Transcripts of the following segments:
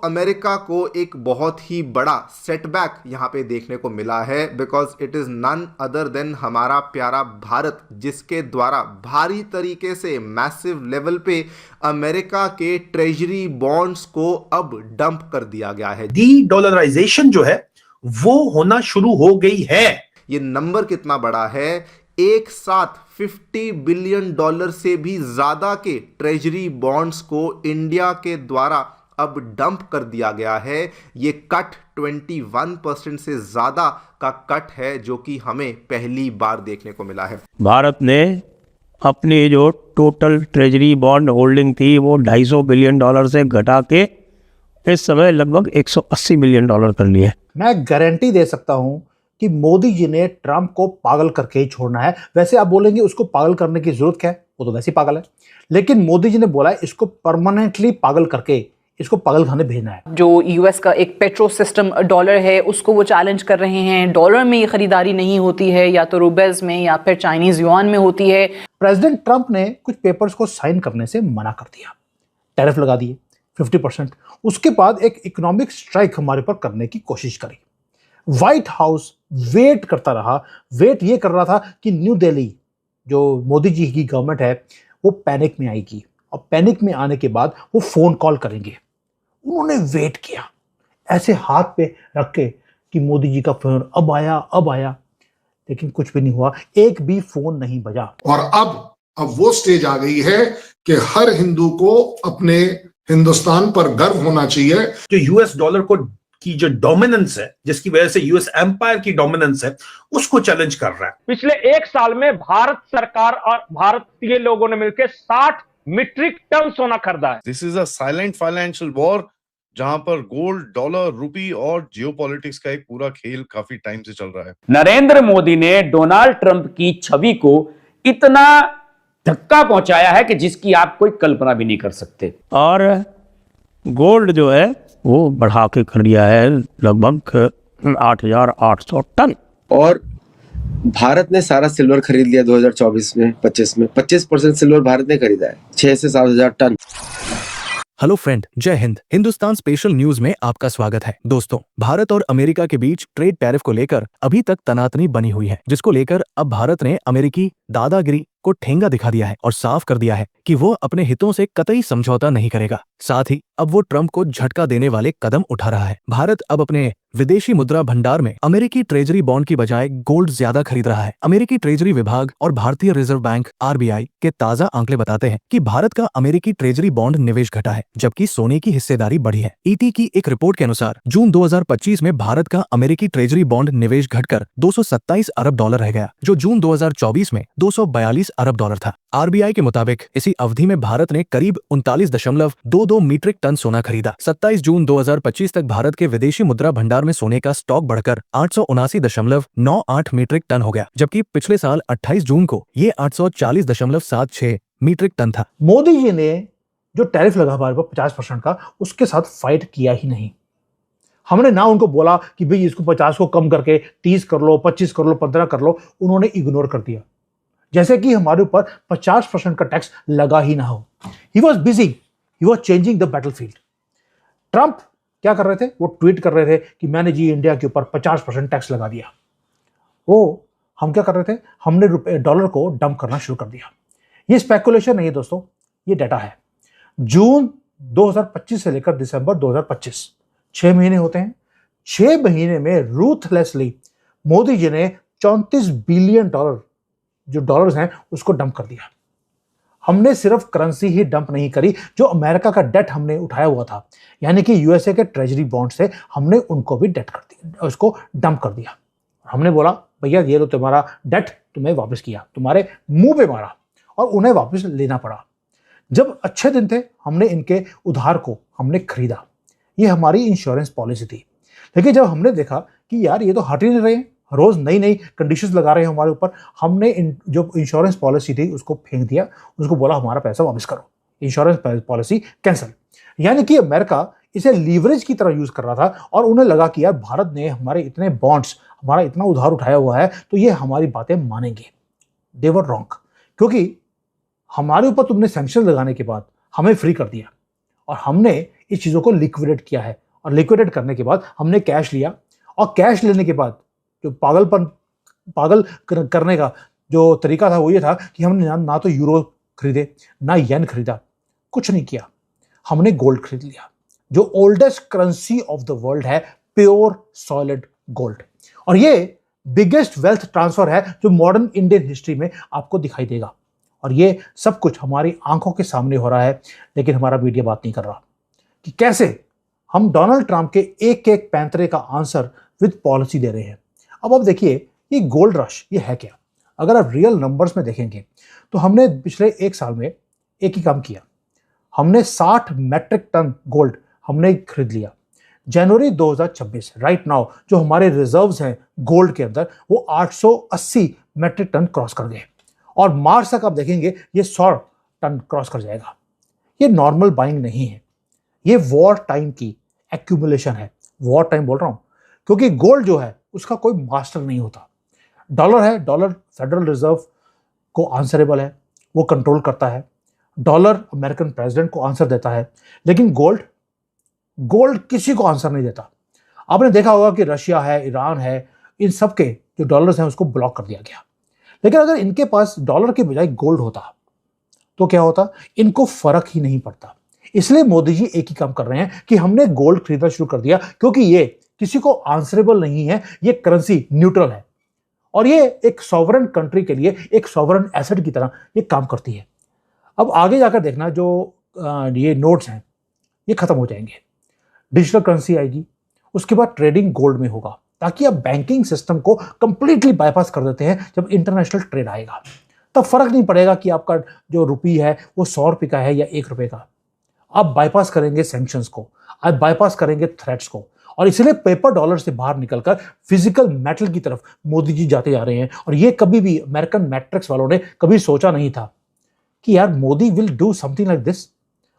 America को एक बहुत ही बड़ा सेटबैक यहाँ पे देखने को मिला है, because it is none other than हमारा प्यारा भारत, जिसके द्वारा भारी तरीके से मैसिव लेवल पे अमेरिका के ट्रेजरी बॉन्ड्स को अब डंप कर दिया गया है। डी डॉलराइजेशन जो है वो होना शुरू हो गई है। ये नंबर कितना बड़ा है, एक साथ $50 बिलियन से भी ज्यादा के ट्रेजरी बॉन्ड्स को इंडिया के द्वारा अब डंप कर दिया गया है। ये कट 21% से ज्यादा का कट है, जो कि हमें पहली बार देखने को मिला है। भारत ने अपनी जो टोटल ट्रेजरी बॉन्ड होल्डिंग थी वो $250 बिलियन से घटा के इस समय लगभग $180 बिलियन कर लिए। मैं गारंटी दे सकता हूं कि मोदी जी ने ट्रंप को पागल करके ही छोड़ना है। वैसे आप बोलेंगे उसको पागल करने की जरूरत क्या है, वो तो वैसे ही पागल है, लेकिन मोदी जी ने बोला है इसको परमानेंटली पागल करके इसको पागल खाने भेजना है। जो यूएस का एक पेट्रो सिस्टम डॉलर है उसको वो चैलेंज कर रहे हैं। डॉलर में ये खरीदारी नहीं होती है, या तो रूबेल्स में या फिर चाइनीज युआन में होती है। प्रेसिडेंट ट्रंप ने कुछ पेपर्स को साइन करने से मना कर दिया, टैरिफ लगा दिए 50%। उसके बाद एक इकोनॉमिक स्ट्राइक हमारे पर करने की कोशिश करी। व्हाइट हाउस वेट करता रहा, वेट ये कर रहा था कि न्यू दिल्ली जो मोदी जी की गवर्नमेंट है वो पैनिक में आएगी, और पैनिक में आने के बाद वो फोन कॉल करेंगे। उन्होंने वेट किया ऐसे हाथ पे रख के कि मोदी जी का फोन अब आया, लेकिन कुछ भी नहीं हुआ, एक भी फोन नहीं बजा। और अब वो स्टेज आ गई है कि हर हिंदू को अपने हिंदुस्तान पर गर्व होना चाहिए। जो यूएस डॉलर को की जो डोमिनेंस है, जिसकी वजह से यूएस एम्पायर की डोमिनेंस है, उसको चैलेंज कर रहा है। पिछले एक साल में भारत सरकार और भारतीय लोगों ने मिलकर 60 मीट्रिक टन सोना खरीदा है। This is a silent financial war, जहां पर गोल्ड, डॉलर, रुपी और जियोपॉलिटिक्स का एक पूरा खेल काफी टाइम से चल रहा है। नरेंद्र मोदी ने डोनाल्ड ट्रंप की छवि को इतना धक्का पहुंचाया है कि जिसकी आप कोई कल्पना भी नहीं कर सकते। और गोल्ड जो है वो बढ़ा के कर दिया है लगभग 8,800 टन। और भारत ने सारा सिल्वर खरीद लिया 2024 में 25% सिल्वर भारत ने खरीदा है, 6 से 7 हजार टन। हेलो फ्रेंड, जय हिंद। हिंदुस्तान स्पेशल न्यूज में आपका स्वागत है। दोस्तों, भारत और अमेरिका के बीच ट्रेड टैरिफ को लेकर अभी तक तनातनी बनी हुई है, जिसको लेकर अब भारत ने अमेरिकी दादागिरी को ठेंगा दिखा दिया है और साफ कर दिया है कि वो अपने हितों से कतई समझौता नहीं करेगा। साथ ही अब वो ट्रंप को झटका देने वाले कदम उठा रहा है। भारत अब अपने विदेशी मुद्रा भंडार में अमेरिकी ट्रेजरी बॉन्ड की बजाय गोल्ड ज्यादा खरीद रहा है। अमेरिकी ट्रेजरी विभाग और भारतीय रिजर्व बैंक (आरबीआई) के ताजा आंकड़े बताते हैं कि भारत का अमेरिकी ट्रेजरी बॉन्ड निवेश घटा है, जबकि सोने की हिस्सेदारी बढ़ी है। ईटी की एक रिपोर्ट के अनुसार जून 2025 में भारत का अमेरिकी ट्रेजरी बॉन्ड निवेश घटकर $227 अरब रह गया, जो जून 2024 में $242 अरब था। आरबीआई के मुताबिक इसी अवधि में भारत ने करीब 39.22 मीट्रिक टन सोना खरीदा। 27 जून 2025 तक भारत के विदेशी मुद्रा भंडार में सोने का स्टॉक बढ़कर 879.98 मीट्रिक टन हो गया, जबकि पिछले साल 28 जून को ये 840.76 मीट्रिक टन था। मोदी जी ने जो टैरिफ लगा हमारे पर 50% का, उसके साथ फाइट किया ही नहीं। हमने ना उनको बोला कि भाई इसको 50 को कम करके 30 कर लो, 25 कर लो, 15 कर लो, उन्होंने इग्नोर कर दिया, जैसे कि हमारे ऊपर 50% का टैक्स लगा ही ना हो। He was busy, he was changing the battlefield. Trump क्या कर रहे थे, वो ट्वीट कर रहे थे कि मैंने जी इंडिया के ऊपर 50% टैक्स लगा दिया। हम क्या कर रहे थे, हमने डॉलर को डंप करना शुरू कर दिया। ये स्पेकुलेशन नहीं है दोस्तों, ये डाटा है। जून 2025 से लेकर दिसंबर 2025 6 महीने होते हैं। 6 महीने में रूथलेसली मोदी जी ने $34 बिलियन जो डॉलर्स हैं उसको डंप कर दिया। हमने सिर्फ करेंसी ही डंप नहीं करी, जो अमेरिका का डेट हमने उठाया हुआ था, यानी कि यूएसए के ट्रेजरी बॉन्ड से, हमने उनको भी डेट कर दिया, उसको डंप कर दिया। हमने बोला भैया ये लो तुम्हारा डेट, तुम्हें वापस किया, तुम्हारे मुंह पे मारा और उन्हें वापस लेना पड़ा। जब अच्छे दिन थे हमने इनके उधार को हमने खरीदा, ये हमारी इंश्योरेंस पॉलिसी थी। लेकिन जब हमने देखा कि यार ये तो हट ही नहीं रहे हैं, रोज नई नई कंडीशंस लगा रहे हैं हमारे ऊपर, हमने जो इंश्योरेंस पॉलिसी थी उसको फेंक दिया, उसको बोला हमारा पैसा वापस करो, इंश्योरेंस पॉलिसी कैंसिल। यानी कि अमेरिका इसे लीवरेज की तरह यूज कर रहा था और उन्हें लगा कि यार भारत ने हमारे इतने बॉन्ड्स, हमारा इतना उधार उठाया हुआ है तो ये हमारी बातें मानेंगे। दे वर रॉन्ग, क्योंकि हमारे ऊपर तुमने सैंक्शन लगाने के बाद हमें फ्री कर दिया और हमने इस चीज़ों को लिक्विडेट किया है। और लिक्विडेट करने के बाद हमने कैश लिया, और कैश लेने के बाद जो पागल करने का जो तरीका था वो ये था कि हमने ना तो यूरो खरीदे, ना येन खरीदा, कुछ नहीं किया। हमने गोल्ड खरीद लिया, जो oldest currency of the world है, प्योर सॉलिड गोल्ड। और ये बिगेस्ट वेल्थ ट्रांसफर है जो मॉडर्न इंडियन हिस्ट्री में आपको दिखाई देगा। और ये सब कुछ हमारी आंखों के सामने हो रहा है, लेकिन हमारा मीडिया बात नहीं कर रहा कि कैसे हम डोनाल्ड ट्रंप के एक एक पैंतरे का आंसर विद पॉलिसी दे रहे हैं। अब देखिए, ये गोल्ड रश ये है क्या? अगर आप रियल नंबर्स में देखेंगे तो हमने पिछले एक साल में एक ही काम किया, हमने 60 मैट्रिक टन गोल्ड हमने खरीद लिया। जनवरी 2026 राइट नाउ जो हमारे रिजर्व्स हैं गोल्ड के अंदर वो 880 मैट्रिक टन क्रॉस कर गए, और मार्च तक आप देखेंगे ये 100 टन क्रॉस कर जाएगा। ये नॉर्मल बाइंग नहीं है, ये वॉर टाइम की एक्यूमुलेशन है। वॉर टाइम बोल रहा हूं क्योंकि गोल्ड जो है उसका कोई मास्टर नहीं होता। डॉलर है, डॉलर फेडरल रिजर्व को आंसरेबल है, वो कंट्रोल करता है। डॉलर अमेरिकन प्रेसिडेंट को आंसर देता है, लेकिन गोल्ड किसी को आंसर नहीं देता। आपने देखा होगा कि रशिया है, ईरान है, इन सब के जो डॉलर्स हैं उसको ब्लॉक कर दिया गया। लेकिन अगर इनके पास डॉलर के बजाय गोल्ड होता तो क्या होता? इनको फर्क ही नहीं पड़ता। इसलिए मोदी जी एक ही काम कर रहे हैं कि हमने गोल्ड खरीदना शुरू कर दिया, क्योंकि ये किसी को आंसरेबल नहीं है, ये करेंसी न्यूट्रल है, और ये एक सॉवरन कंट्री के लिए एक सॉवरन एसेट की तरह ये काम करती है। अब आगे जाकर देखना, जो ये नोट्स हैं ये खत्म हो जाएंगे, डिजिटल करेंसी आएगी, उसके बाद ट्रेडिंग गोल्ड में होगा, ताकि आप बैंकिंग सिस्टम को कंप्लीटली बाईपास कर देते हैं। जब इंटरनेशनल ट्रेड आएगा तब फर्क नहीं पड़ेगा कि आपका जो रुपये है वो 100 रुपये का है या 1 रुपये का। आप बाईपास करेंगे सैंक्शंस को, आप बाईपास करेंगे थ्रेट्स को, और इसलिए पेपर डॉलर से बाहर निकलकर फिजिकल मेटल की तरफ मोदी जी जाते जा रहे हैं। और ये कभी भी अमेरिकन मैट्रिक्स वालों ने कभी सोचा नहीं था कि यार Modi will do something like this,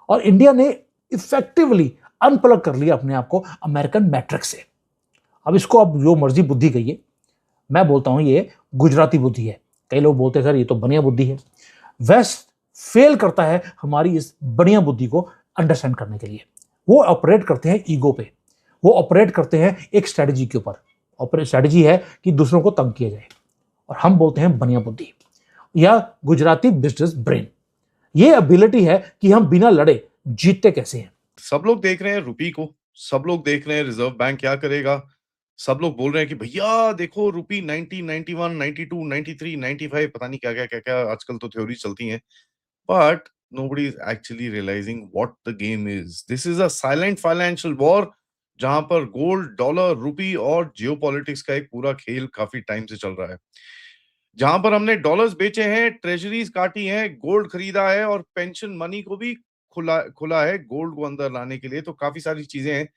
और इंडिया ने इफेक्टिवली अनप्लग कर लिया अपने आप को अमेरिकन मैट्रिक्स से। अब इसको आप जो मर्जी बुद्धि कहिए, मैं बोलता हूं ये गुजराती बुद्धि है। कई लोग बोलते हैं सर ये तो बढ़िया बुद्धि है। वेस्ट फेल करता है हमारी इस बढ़िया बुद्धि को अंडरस्टैंड करने के लिए। वो ऑपरेट करते हैं ईगो पे, वो ऑपरेट करते हैं एक स्ट्रेटजी के ऊपर। स्ट्रेटजी है कि दूसरों को तंग किया जाए, और हम बोलते हैं बढ़िया बुद्धि या गुजराती बिजनेस ब्रेन। ये एबिलिटी है कि हम बिना लड़े जीतते कैसे हैं। सब लोग देख रहे हैं रुपी को, सब लोग देख रहे हैं रिजर्व बैंक क्या करेगा, सब लोग बोल रहे हैं कि भैया देखो रुपी 90, 91, 92, 93, 95 पता नहीं क्या आजकल तो थ्योरी चलती हैं, but nobody is actually realizing what the game is. This is a silent financial war जहां पर गोल्ड, डॉलर, रुपी और जियोपॉलिटिक्स का एक पूरा खेल काफी टाइम से चल रहा है, जहां पर हमने डॉलर्स बेचे हैं, ट्रेजरीज काटी हैं, गोल्ड खरीदा है और पेंशन मनी को भी खुला है गोल्ड को अंदर लाने के लिए। तो काफी सारी चीजें हैं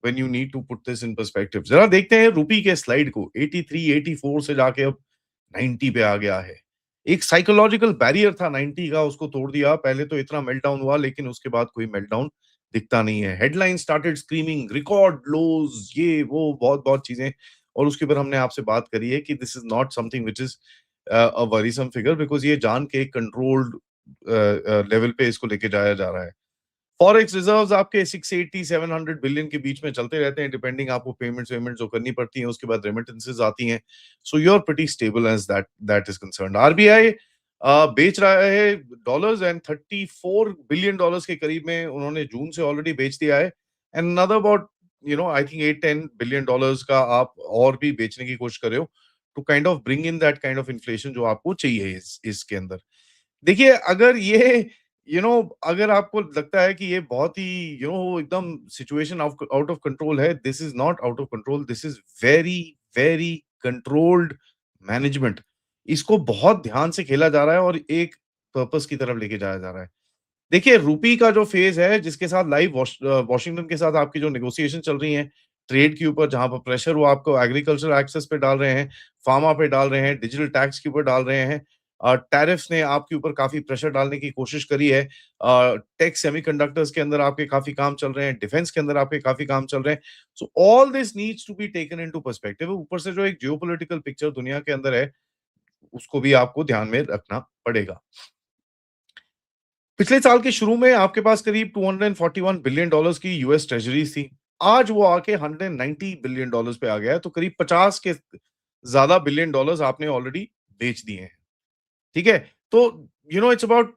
when you need to put this in perspective। जरा देखते हैं रुपी के स्लाइड को। 83, 84 से जाके अब 90 पे आ गया है। एक साइकोलॉजिकल बैरियर था 90 का, उसको तोड़ दिया। पहले तो इतना मेल्टडाउन हुआ, लेकिन उसके बाद कोई मेल्टडाउन दिखता नहीं है। हेडलाइन स्टार्टेड स्क्रीमिंग रिकॉर्ड लोज, ये वो बहुत चीजें, और उसके ऊपर हमने आपसे बात करी है कि this is not something which is a worrisome figure, because ये जान के कंट्रोल्ड लेवल पे इसको लेके जाया जा रहा है। फॉरेक्स रिजर्व्स आपके 680 700 बिलियन के बीच में चलते रहते हैं, डिपेंडिंग आपको पेमेंट्स जो करनी पड़ती हैं, उसके बाद रेमिटेंसेस आती हैं। So you are pretty stable as that is concerned. RBI बेच रहा है डॉलर्स, एंड 34 बिलियन डॉलर्स के करीब में उन्होंने जून से ऑलरेडी बेच दिया है, and another about I think 8-10 billion dollars का आप और भी बेचने की कोशिश कर रहे हो, to kind of bring in that kind of inflation जो आपको चाहिए इसके अंदर। देखिए, अगर ये अगर आपको लगता है कि ये बहुत ही एकदम सिचुएशन आउट ऑफ कंट्रोल है, this is not out of control, this is very very controlled management. इसको बहुत ध्यान से खेला जा रहा है और एक पर्पस की तरफ लेके जाया जा रहा है। देखिए, रूपी का जो फेज है, जिसके साथ लाइव वॉशिंगटन के साथ आपकी जो नेगोशिएशन चल रही है ट्रेड के ऊपर, जहां पर प्रेशर वो आपको एग्रीकल्चर एक्सेस पे डाल रहे हैं, फार्मा पे डाल रहे हैं, डिजिटल टैक्स के ऊपर डाल रहे हैं, टैरिफ्स ने आपके ऊपर काफी प्रेशर डालने की कोशिश करी है, टेक सेमीकंडक्टर्स के अंदर आपके काफी काम चल रहे हैं, डिफेंस के अंदर आपके काफी काम चल रहे हैं। So all this needs to be taken into perspective. ऊपर से जो एक जियोपॉलिटिकल पिक्चर दुनिया के अंदर है, उसको भी आपको ध्यान में रखना पड़ेगा। पिछले साल के शुरू में आपके पास करीब $241 बिलियन की यूएस ट्रेजरीज थी। आज वो आके $190 बिलियन पे आ गया है, तो करीब 50 के ज्यादा बिलियन डॉलर्स आपने ऑलरेडी बेच दिए हैं। ठीक है, तो it's about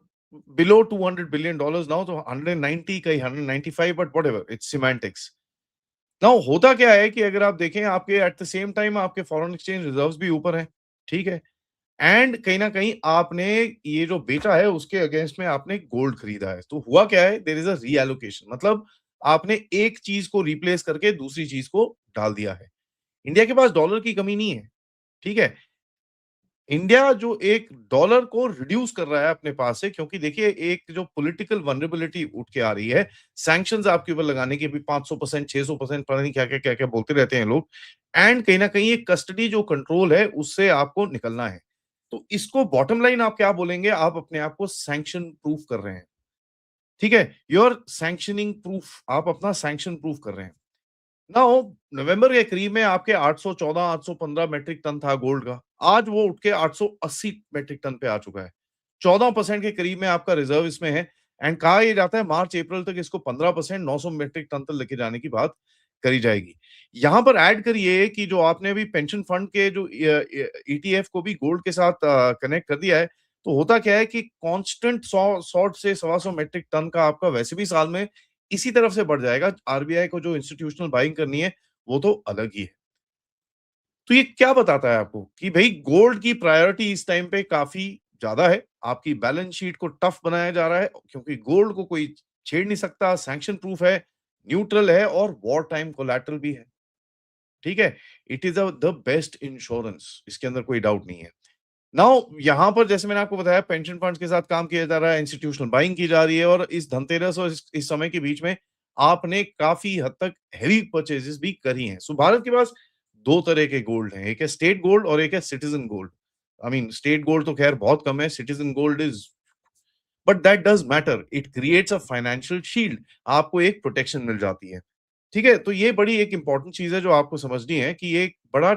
below $200 billion now, तो 190 कहीं 195, but whatever, it's semantics. Now होता क्या है कि अगर आप देखें, आपके एट द सेम टाइम आपके फॉरेन एक्सचेंज रिजर्व्स भी ऊपर हैं, ठीक है, एंड कहीं ना कहीं आपने ये जो बेचा है उसके अगेंस्ट में आपने गोल्ड खरीदा है। तो हुआ क्या है, देयर इज अ रीएलोकेशन, मतलब आपने एक चीज को रिप्लेस करके दूसरी चीज को डाल दिया है। इंडिया के पास डॉलर की कमी नहीं है, ठीक है। इंडिया जो एक डॉलर को रिड्यूस कर रहा है अपने पास से, क्योंकि देखिए एक जो पॉलिटिकल वनरेबिलिटी उठ के आ रही है, सैंक्शंस आपके ऊपर लगाने के भी 500%, 600%, पता नहीं क्या क्या बोलते रहते हैं लोग, एंड कहीं ना कहीं एक कस्टडी जो कंट्रोल है उससे आपको निकलना है। तो इसको बॉटम लाइन आप क्या बोलेंगे, आप अपने आप को सैंक्शन प्रूफ कर रहे हैं, ठीक है, योर सैंक्शनिंग प्रूफ, आप अपना सैंक्शन प्रूफ कर रहे हैं। नाउ नवंबर के करीब में आपके 814 815 मेट्रिक टन था गोल्ड का, आज वो उठ के 880 मेट्रिक टन पे आ चुका है। 14% के करीब में आपका रिजर्व इसमें है, एंड कहा यह जाता है मार्च अप्रैल तक इसको 15% 900 मेट्रिक टन तक लेके जाने की बात करी जाएगी। यहां पर ऐड करिए कि जो आपने अभी पेंशन फंड के जो ईटीएफ को भी गोल्ड के साथ कनेक्ट कर दिया है, तो होता क्या है कि कांस्टेंट 100 से 125 मेट्रिक टन का आपका वैसे भी साल में इसी तरफ से बढ़ जाएगा। आरबीआई को जो इंस्टीट्यूशनल बाइंग करनी है वो तो अलग ही है। तो ये क्या बताता है आपको कि भाई गोल्ड की प्रायोरिटी इस टाइम पे काफी ज्यादा है, आपकी बैलेंस शीट को टफ बनाया जा रहा है, क्योंकि गोल्ड को कोई छेड़ नहीं सकता, सैंक्शन प्रूफ है, न्यूट्रल है और वॉर टाइम कोलैटरल भी है, ठीक है। It is the best insurance, इसके अंदर कोई डाउट नहीं है। नाउ यहां पर जैसे मैंने आपको बताया, पेंशन फंड्स के साथ काम किया जा रहा है, इंस्टीट्यूशनल बाइंग की जा रही है, और इस धनतेरस और इस समय के बीच में आपने काफी हद तक हैवी परचेजेस भी करी हैं। सो भारत के पास दो तरह के गोल्ड हैं, एक है स्टेट गोल्ड और एक है citizen gold. I mean state gold तो खैर बहुत कम है, citizen gold is, but that does matter, it creates a financial shield, आपको एक प्रोटेक्शन मिल जाती है, ठीक है। तो ये बड़ी एक इंपॉर्टेंट चीज है जो आपको समझनी है कि ये एक बड़ा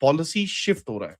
पॉलिसी शिफ्ट हो रहा है।